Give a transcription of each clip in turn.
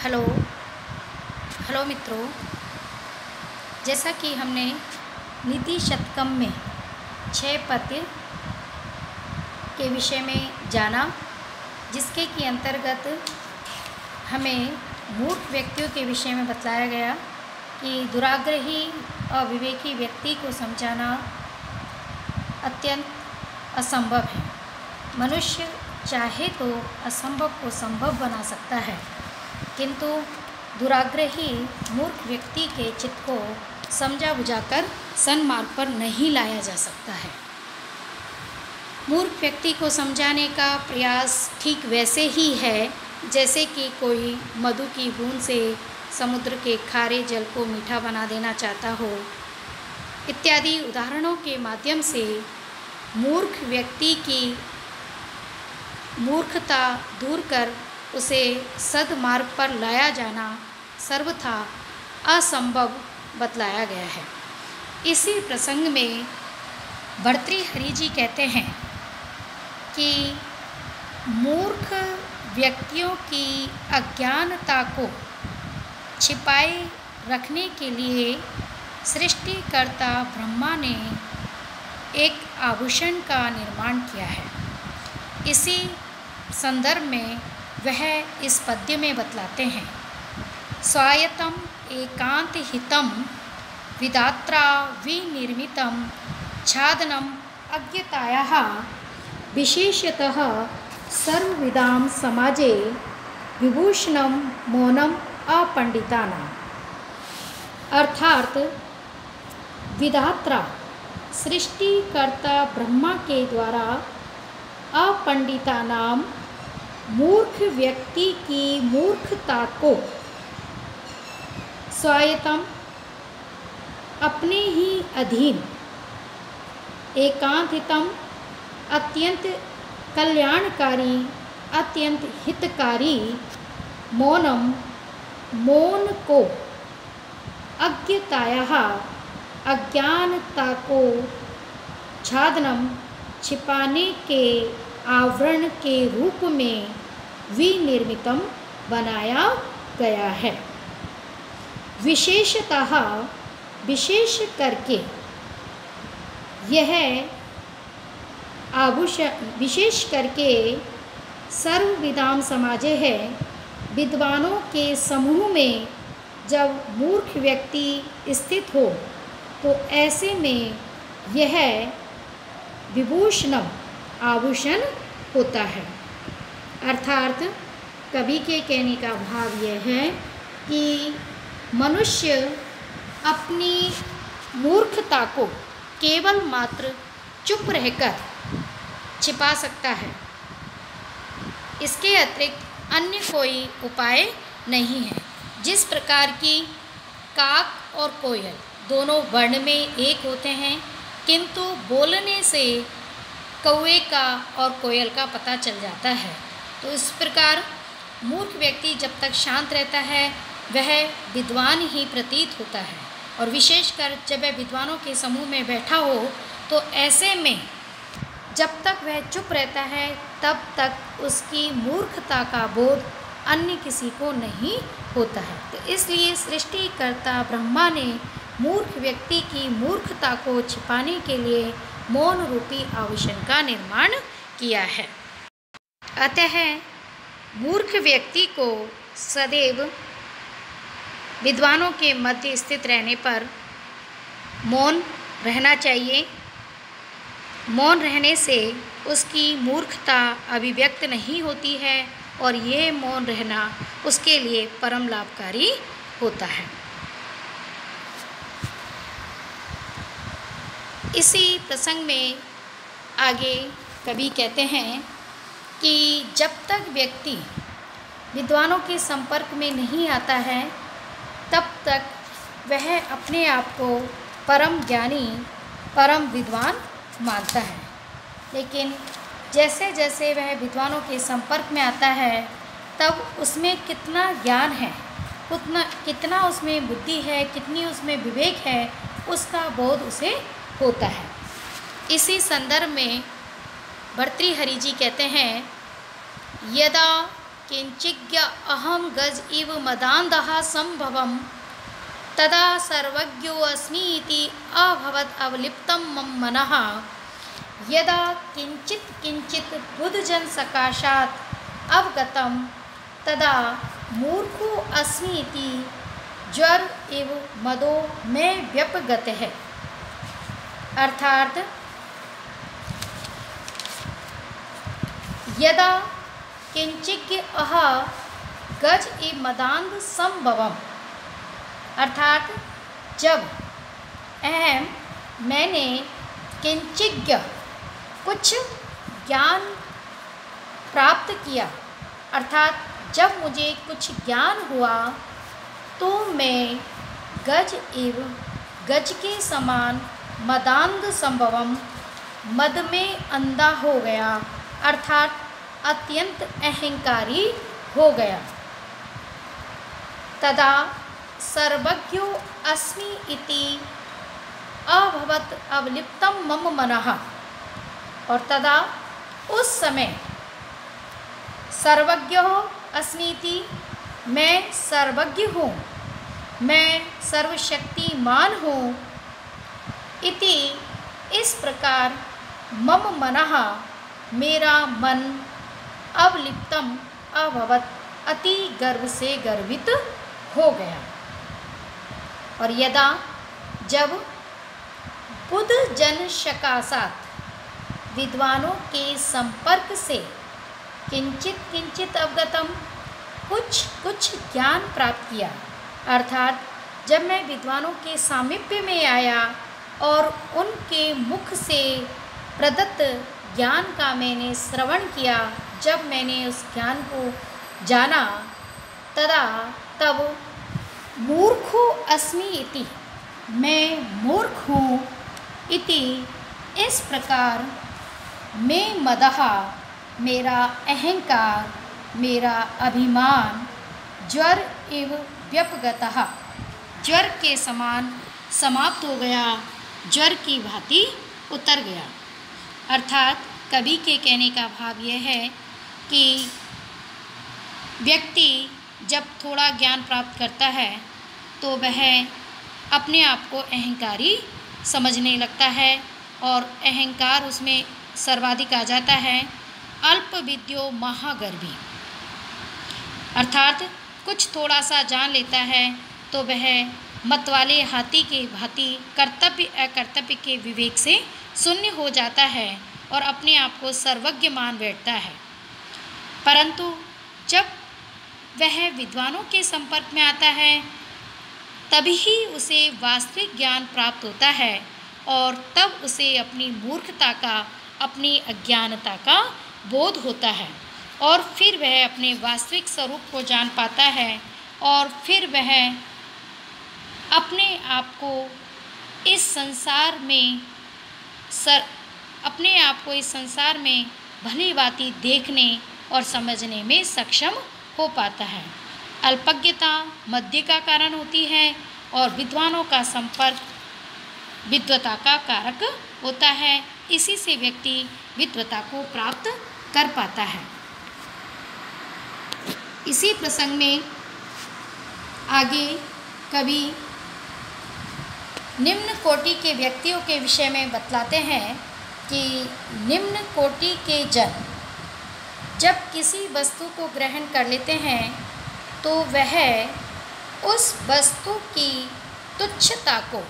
Hello hello मित्रों, जैसा कि हमने नीति शतकम में 6 पद्य के विषय में जाना, जिसके की अंतर्गत हमें मूर्ख व्यक्तियों के विषय में बतलाया गया कि दुराग्रही और विवेकी व्यक्ति को समझाना अत्यंत असंभव है। मनुष्य चाहे तो असंभव को संभव बना सकता है, किंतु दुराग्रही मूर्ख व्यक्ति के चित्त को समझा बुझाकर सन्मार्ग पर नहीं लाया जा सकता है। मूर्ख व्यक्ति को समझाने का प्रयास ठीक वैसे ही है जैसे कि कोई मधु की बूंद से समुद्र के खारे जल को मीठा बना देना चाहता हो। इत्यादि उदाहरणों के माध्यम से मूर्ख व्यक्ति की मूर्खता दूर कर उसे सद्मार्ग पर लाया जाना सर्वथा असंभव बतलाया गया है। इसी प्रसंग में भर्तृहरि जी कहते हैं कि मूर्ख व्यक्तियों की अज्ञानता को छिपाए रखने के लिए सृष्टिकर्ता ब्रह्मा ने एक आभूषण का निर्माण किया है। इसी संदर्भ में वह इस पद्य में बतलाते हैं, स्वायत्तम एकांत हितम विदात्रा विनिर्मितम छादनम अज्ञतायाः विशेषतः सर्वविदां समाजे विभूषणम मौनम अपंडितानां। अर्थात विधात्रा सृष्टिकर्ता ब्रह्मा के द्वारा अपंडितानां मूर्ख व्यक्ति की मूर्खता को स्वायत्तम अपने ही अधीन, एकांतितम अत्यंत कल्याणकारी, अत्यंत हितकारी, मौनम मौन को, अज्ञतायाः अज्ञानता को, छादनम छिपाने के आवरण के रूप में विनिर्मितम बनाया गया है। विशेषतः विशेष करके यह आभूषण विशेष करके सर्वविदां समाजे है, विद्वानों के समूह में जब मूर्ख व्यक्ति स्थित हो तो ऐसे में यह विभूषणम आभूषण होता है। अर्थात कवि के कहने का भाव यह है कि मनुष्य अपनी मूर्खता को केवल मात्र चुप रहकर छिपा सकता है। इसके अतिरिक्त अन्य कोई उपाय नहीं है। जिस प्रकार की काक और कोयल दोनों वर्ण में एक होते हैं, किंतु बोलने से कौवे का और कोयल का पता चल जाता है, तो इस प्रकार मूर्ख व्यक्ति जब तक शांत रहता है वह विद्वान ही प्रतीत होता है, और विशेषकर जब वह विद्वानों के समूह में बैठा हो तो ऐसे में जब तक वह चुप रहता है तब तक उसकी मूर्खता का बोध अन्य किसी को नहीं होता है। तो इसलिए सृष्टिकर्ता ब्रह्मा ने मूर्ख व्यक्ति की मूर्खता को छिपाने के लिए मौन रूपी आभूषण का निर्माण किया है। अतः मूर्ख व्यक्ति को सदैव विद्वानों के मध्य स्थित रहने पर मौन रहना चाहिए। मौन रहने से उसकी मूर्खता अभिव्यक्त नहीं होती है और ये मौन रहना उसके लिए परम लाभकारी होता है। इसी प्रसंग में आगे कवि कहते हैं कि जब तक व्यक्ति विद्वानों के संपर्क में नहीं आता है तब तक वह अपने आप को परम ज्ञानी, परम विद्वान मानता है। लेकिन जैसे जैसे वह विद्वानों के संपर्क में आता है तब उसमें कितना ज्ञान है, कितना उसमें बुद्धि है, कितनी उसमें विवेक है, उसका बोध उसे होता है। इसी संदर्भ में भर्तृहरि जी कहते हैं, यदा किंचिज्ञ अहम गज इव मदान्धः संभवम तदा सर्वज्ञो अस्मि इति अभवत् अवलिप्तं मम मनः। यदा किंचित किंचित बुद्धजन सकाशात् अवगतं तदा मूर्खो अस्मि इति ज्वर एव मदो में व्यपगत है। अर्थात यदा किंचिज्ञ अह गज इव मदान्ध संभवम, अर्थात जब अहम मैंने किंचिज्ञ कुछ ज्ञान प्राप्त किया, अर्थात जब मुझे कुछ ज्ञान हुआ तो मैं गज एव गज के समान मदान्ध संभवम मद में अंधा हो गया, अर्थात अत्यंत अहंकारी हो गया। तदा सर्वज्ञो अस्मि इति अभवत् अवलिप्तं मम मनः, और तदा उस समय सर्वज्ञ अस्मि इति मैं सर्वज्ञ हूँ, मैं सर्वशक्तिमान हूँ, इति इस प्रकार मम मनः मेरा मन अवलिप्तम अभवत् अति गर्व से गर्वित हो गया। और यदा जब बुद्ध जन सकाशात् विद्वानों के संपर्क से किंचित किंचित अवगतम कुछ कुछ ज्ञान प्राप्त किया, अर्थात जब मैं विद्वानों के सामीप्य में आया और उनके मुख से प्रदत्त ज्ञान का मैंने श्रवण किया, जब मैंने उस ज्ञान को जाना तब मूर्खो अस्मि इति मैं मूर्ख हूँ, इति इस प्रकार मैं मदः मेरा अहंकार मेरा अभिमान ज्वर एव व्यपगतः ज्वर के समान समाप्त हो गया, ज्वर की भांति उतर गया। अर्थात कवि के कहने का भाव यह है कि व्यक्ति जब थोड़ा ज्ञान प्राप्त करता है तो वह अपने आप को अहंकारी समझने लगता है और अहंकार उसमें सर्वाधिक आ जाता है। अल्प विद्यो महागर्भी, अर्थात कुछ थोड़ा सा जान लेता है तो वह मतवाले हाथी के भांति कर्तव्य अकर्तव्य के विवेक से शून्य हो जाता है और अपने आप को सर्वज्ञ मान बैठता है। परंतु जब वह विद्वानों के संपर्क में आता है तभी उसे वास्तविक ज्ञान प्राप्त होता है और तब उसे अपनी मूर्खता का अपनी अज्ञानता का बोध होता है और फिर वह अपने वास्तविक स्वरूप को जान पाता है और फिर वह अपने आप को इस संसार में भली भांति देखने और समझने में सक्षम हो पाता है। अल्पज्ञता मध्य का कारण होती है और विद्वानों का संपर्क विद्वता का कारक होता है। इसी से व्यक्ति विद्वता को प्राप्त कर पाता है। इसी प्रसंग में आगे कवि निम्न कोटि के व्यक्तियों के विषय में बतलाते हैं कि निम्न कोटि के जन जब किसी वस्तु को ग्रहण कर लेते हैं तो वह उस वस्तु की तुच्छता को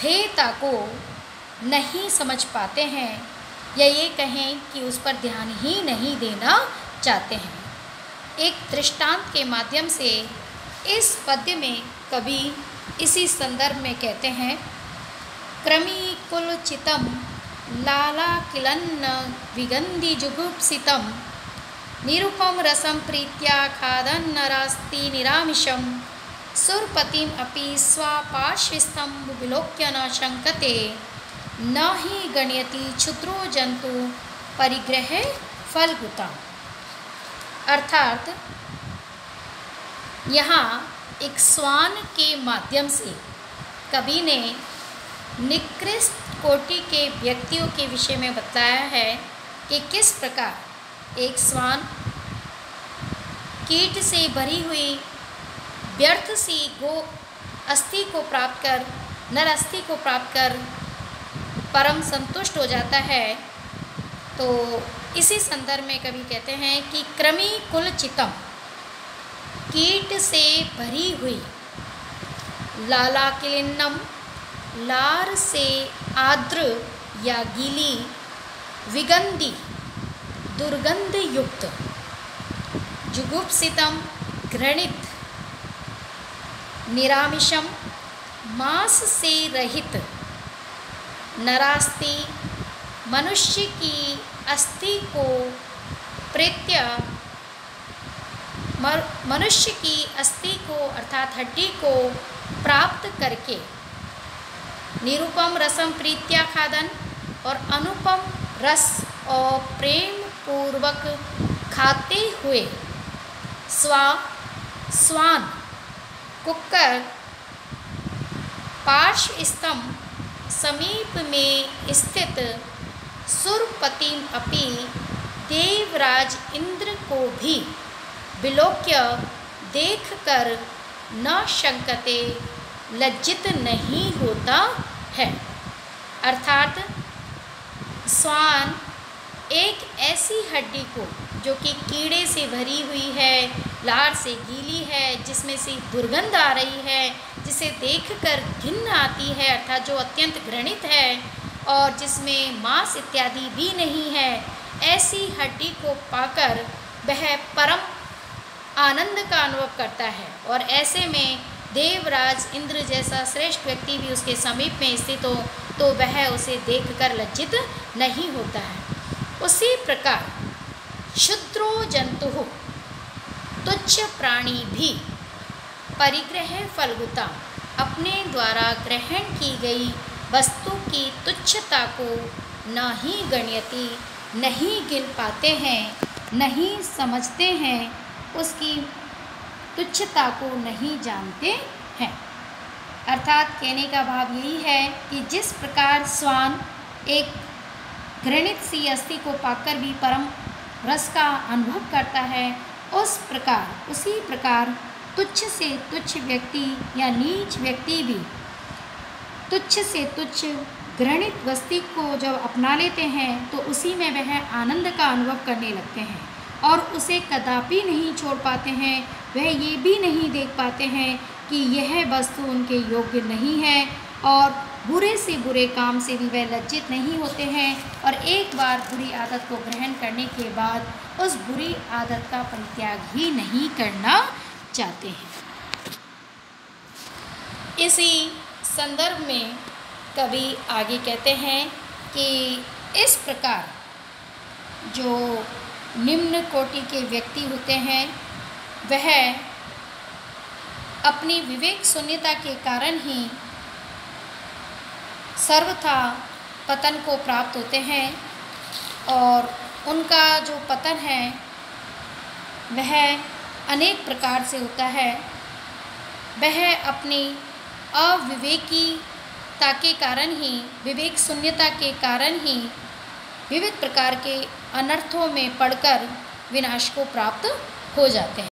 हेयता को नहीं समझ पाते हैं या ये कहें कि उस पर ध्यान ही नहीं देना चाहते हैं। एक दृष्टांत के माध्यम से इस पद्य में कवि इसी संदर्भ में कहते हैं, क्रमी कुलचितम लाला किलन्न विगंधि जुगुप्सितम निरुपम रसम प्रीत्या खादन नरास्ति निरामिषम सुरपतिम अपि स्वापार्श्वस्थं विलोक्य न शंकते न ही गण्यति क्षुद्रो जंतु परिग्रह फलभूता। अर्थात यहाँ एक श्वान के माध्यम से कवि ने निकृष्ट कोटि के व्यक्तियों के विषय में बताया है कि किस प्रकार एक श्वान कीट से भरी हुई व्यर्थ सी गो अस्थि को प्राप्त कर, नर अस्थि को प्राप्त कर परम संतुष्ट हो जाता है। तो इसी संदर्भ में कवि कहते हैं कि क्रमी कुल चितम, कीट से भरी हुई, लाला किलिन्नम, लार से आर्द्र या गीली, विगंधी दुर्गंध युक्त, जुगुप्सितम घृणित, निरामिषम मांस से रहित, नरास्ति मनुष्य की अस्थि को प्रेत्य, मनुष्य की अस्थि को अर्थात हड्डी को प्राप्त करके, निरुपम रसम प्रीत्या खादन, और अनुपम रस और प्रेम पूर्वक खाते हुए, स्वान कुक्कर पार्श्व स्तंभ समीप में स्थित सुरपतिम अपि देवराज इंद्र को भी विलोक्य देखकर न शंकते, लज्जित नहीं होता है। अर्थात स्वान एक ऐसी हड्डी को जो कि कीड़े से भरी हुई है, लार से गीली है, जिसमें से दुर्गंध आ रही है, जिसे देखकर घिन्न आती है अर्थात जो अत्यंत घृणित है और जिसमें मांस इत्यादि भी नहीं है, ऐसी हड्डी को पाकर वह परम आनंद का अनुभव करता है। और ऐसे में देवराज इंद्र जैसा श्रेष्ठ व्यक्ति भी उसके समीप में स्थित हो तो वह उसे देखकर लज्जित नहीं होता है। उसी प्रकार क्षुद्रो जंतु तुच्छ प्राणी भी परिग्रह फलगुता, अपने द्वारा ग्रहण की गई वस्तु की तुच्छता को न ही गण्यति, नहीं गिन पाते हैं, नहीं समझते हैं, उसकी तुच्छता को नहीं जानते हैं। अर्थात कहने का भाव यही है कि जिस प्रकार स्वान एक घृणित सी अस्थि को पाकर भी परम रस का अनुभव करता है, उसी प्रकार तुच्छ से तुच्छ व्यक्ति या नीच व्यक्ति भी तुच्छ से तुच्छ घृणित वस्तु को जब अपना लेते हैं तो उसी में वह आनंद का अनुभव करने लगते हैं और उसे कदापि नहीं छोड़ पाते हैं। वह ये भी नहीं देख पाते हैं कि यह वस्तु उनके योग्य नहीं है और बुरे से बुरे काम से भी वह लज्जित नहीं होते हैं और एक बार बुरी आदत को ग्रहण करने के बाद उस बुरी आदत का परित्याग ही नहीं करना चाहते हैं। इसी संदर्भ में कवि आगे कहते हैं कि इस प्रकार जो निम्न कोटि के व्यक्ति होते हैं वह अपनी विवेक शून्यता के कारण ही सर्वथा पतन को प्राप्त होते हैं और उनका जो पतन है वह अनेक प्रकार से होता है। वह अपनी अविवेकीता के कारण ही, विवेक शून्यता के कारण ही विविध प्रकार के अनर्थों में पड़कर विनाश को प्राप्त हो जाते हैं।